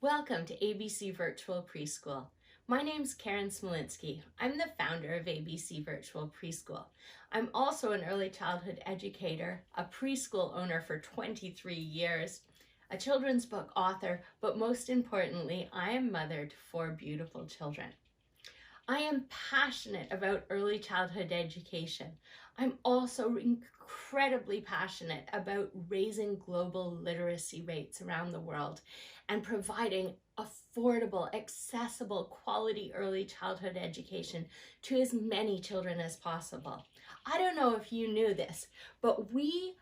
Welcome to ABC Virtual Preschool. My name's Carin. I'm the founder of ABC Virtual Preschool. I'm also an early childhood educator, a preschool owner for 23 years, a children's book author, but most importantly, I am mother to 4 beautiful children. I am passionate about early childhood education. I'm also incredibly passionate about raising global literacy rates around the world and providing affordable, accessible, quality early childhood education to as many children as possible. I don't know if you knew this, but we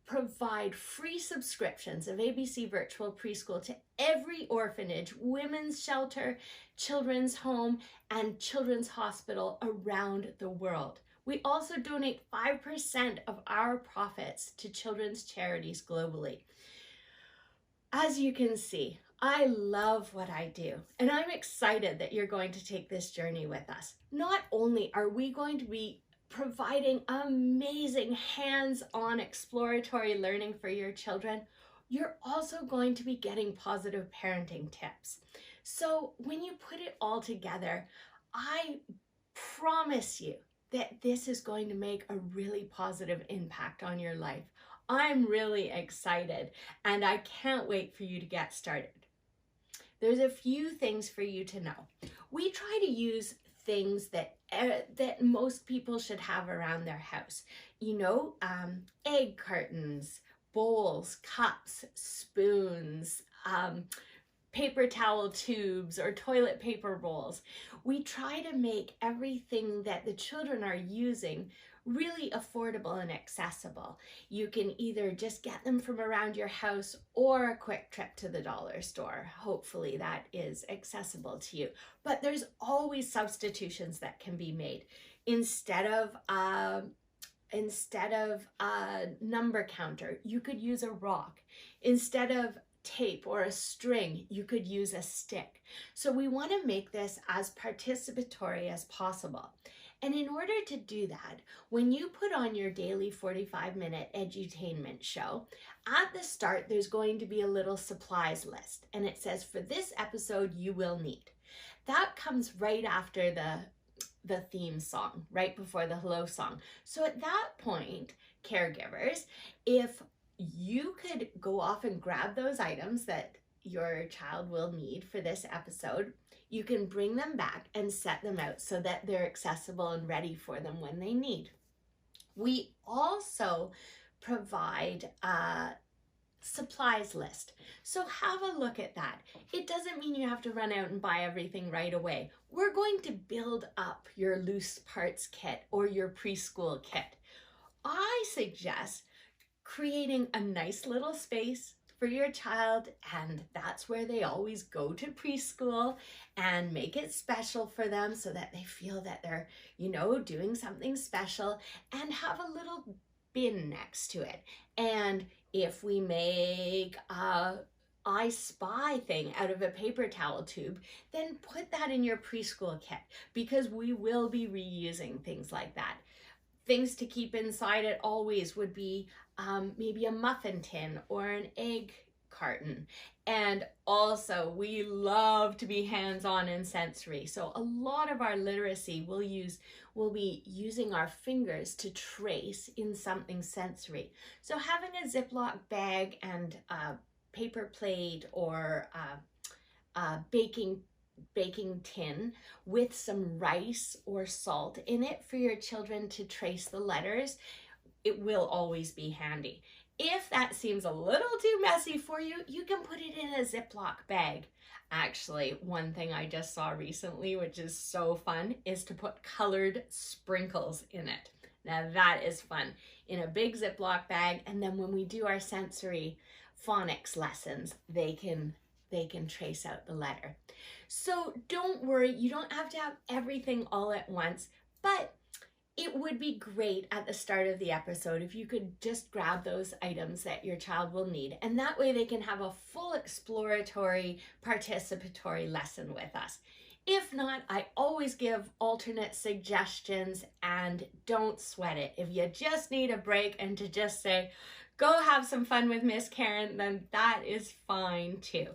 provide free subscriptions of ABC Virtual Preschool to every orphanage, women's shelter, children's home, and children's hospital around the world. We also donate 5% of our profits to children's charities globally. As you can see, I love what I do, and I'm excited that you're going to take this journey with us. Not only are we going to be providing amazing hands-on exploratory learning for your children, you're also going to be getting positive parenting tips. So when you put it all together, I promise you that this is going to make a really positive impact on your life. I'm really excited and I can't wait for you to get started. There's a few things for you to know. We try to use things that most people should have around their house. You know, egg cartons, bowls, cups, spoons, paper towel tubes, or toilet paper rolls. We try to make everything that the children are using really affordable and accessible. You can either just get them from around your house or a quick trip to the dollar store. Hopefully that is accessible to you. But there's always substitutions that can be made. Instead of a number counter, you could use a rock. Instead of tape or a string, you could use a stick. So we want to make this as participatory as possible. And in order to do that, when you put on your daily 45-minute edutainment show, at the start, there's going to be a little supplies list. And it says, for this episode, you will need. That comes right after the theme song, right before the hello song. So at that point, caregivers, if you could go off and grab those items that your child will need for this episode, you can bring them back and set them out so that they're accessible and ready for them when they need. We also provide a supplies list. So have a look at that. It doesn't mean you have to run out and buy everything right away. We're going to build up your loose parts kit or your preschool kit. I suggest creating a nice little space for your child, and that's where they always go to preschool, and make it special for them so that they feel that they're, you know, doing something special, and have a little bin next to it. And if we make a I Spy thing out of a paper towel tube, then put that in your preschool kit, because we will be reusing things like that. Things to keep inside it always would be maybe a muffin tin or an egg carton. And also, we love to be hands-on and sensory. So a lot of our literacy will be using our fingers to trace in something sensory. So having a Ziploc bag and a paper plate or a baking tin with some rice or salt in it for your children to trace the letters, it will always be handy. If that seems a little too messy for you, you can put it in a Ziploc bag. Actually, one thing I just saw recently, which is so fun, is to put colored sprinkles in it. Now that is fun. In a big Ziploc bag, and then when we do our sensory phonics lessons, they can trace out the letter. So don't worry, you don't have to have everything all at once, but it would be great at the start of the episode if you could just grab those items that your child will need, and that way they can have a full exploratory, participatory lesson with us. If not, I always give alternate suggestions, and don't sweat it. If you just need a break and to just say, go have some fun with Miss Carin, then that is fine too.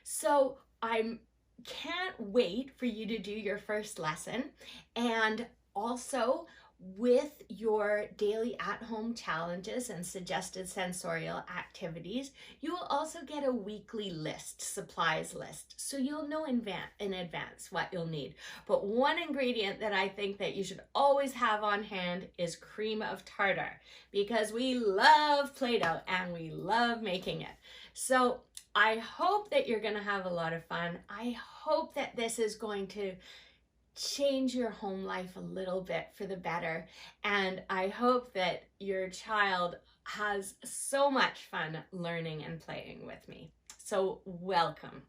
So I can't wait for you to do your first lesson, and also with your daily at-home challenges and suggested sensorial activities, you will also get a weekly list, supplies list, so you'll know in advance what you'll need. But one ingredient that I think that you should always have on hand is cream of tartar, because we love Play-Doh and we love making it. So I hope that you're going to have a lot of fun. I hope that this is going to change your home life a little bit for the better. And I hope that your child has so much fun learning and playing with me. So welcome.